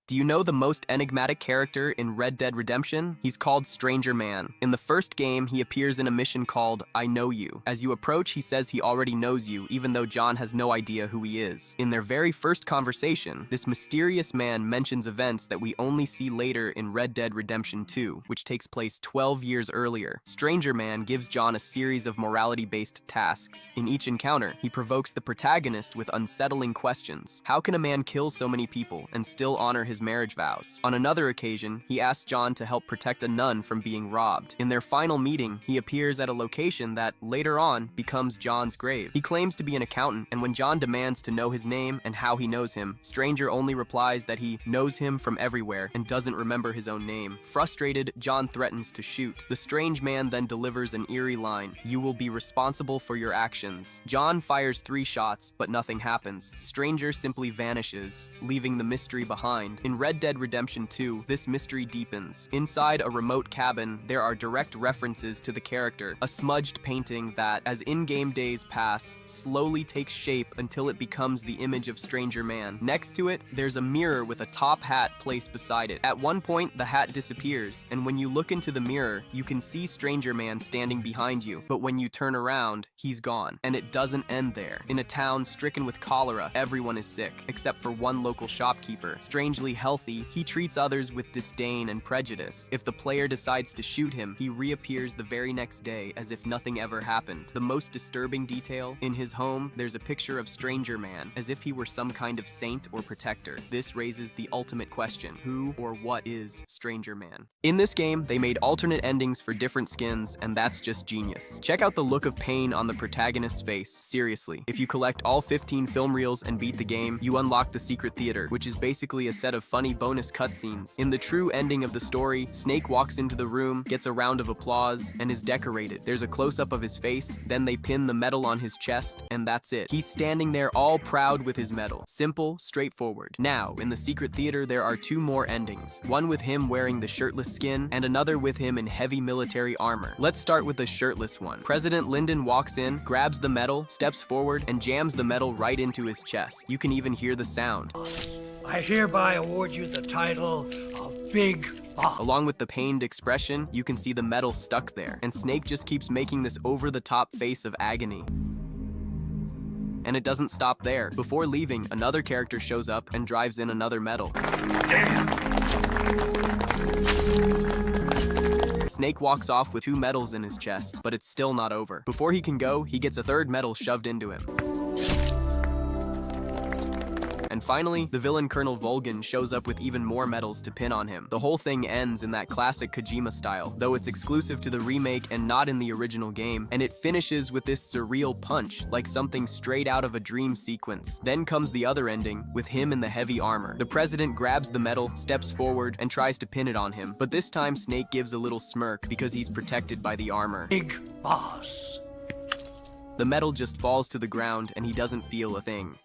Do you know the most enigmatic character in Red Dead Redemption? He's called Stranger Man. In the first game, he appears in a mission called I Know You. As you approach, he says he already knows you, even though John has no idea who he is. In their very first conversation, this mysterious man mentions events that we only see later in Red Dead Redemption 2, which takes place 12 years earlier. Stranger Man gives John a series of morality-based tasks. In each encounter, he provokes the protagonist with unsettling questions. How can a man kill so many people and still honor his marriage vows? On another occasion, he asks John to help protect a nun from being robbed. In their final meeting, he appears at a location that, later on, becomes John's grave. He claims to be an accountant, and when John demands to know his name and how he knows him, Stranger only replies that he knows him from everywhere and doesn't remember his own name. Frustrated, John threatens to shoot. The strange man then delivers an eerie line: "You will be responsible for your actions." John fires 3 shots, but nothing happens. Stranger simply vanishes, leaving the mystery behind. In Red Dead Redemption 2, this mystery deepens. Inside a remote cabin, there are direct references to the character, a smudged painting that, as in-game days pass, slowly takes shape until it becomes the image of Stranger Man. Next to it, there's a mirror with a top hat placed beside it. At one point, the hat disappears, and when you look into the mirror, you can see Stranger Man standing behind you, but when you turn around, he's gone. And it doesn't end there. In a town stricken with cholera, everyone is sick, except for one local shopkeeper. Strangely healthy, he treats others with disdain and prejudice. If the player decides to shoot him, he reappears the very next day as if nothing ever happened. The most disturbing detail, in his home, there's a picture of Stranger Man, as if he were some kind of saint or protector. This raises the ultimate question: who or what is Stranger Man? In this game, they made alternate endings for different skins, and that's just genius. Check out the look of pain on the protagonist's face. Seriously, if you collect all 15 film reels and beat the game, you unlock the Secret Theater, which is basically a set of funny bonus cutscenes. In the true ending of the story, Snake walks into the room, gets a round of applause, and is decorated. There's a close-up of his face, then they pin the medal on his chest, and that's it. He's standing there all proud with his medal. Simple, straightforward. Now, in the Secret Theater, there are 2 more endings. One with him wearing the shirtless skin, and another with him in heavy military armor. Let's start with the shirtless one. President Lyndon walks in, grabs the medal, steps forward, and jams the medal right into his chest. You can even hear the sound. I hereby award you the title of Big Boss. Along with the pained expression, you can see the medal stuck there, and Snake just keeps making this over-the-top face of agony. And it doesn't stop there. Before leaving, another character shows up and drives in another medal. Damn! Snake walks off with 2 medals in his chest, but it's still not over. Before he can go, he gets a 3rd medal shoved into him. And finally, the villain Colonel Volgin shows up with even more medals to pin on him. The whole thing ends in that classic Kojima style, though it's exclusive to the remake and not in the original game, and it finishes with this surreal punch, like something straight out of a dream sequence. Then comes the other ending, with him in the heavy armor. The president grabs the medal, steps forward, and tries to pin it on him, but this time Snake gives a little smirk because he's protected by the armor. Big Boss. The medal just falls to the ground and he doesn't feel a thing.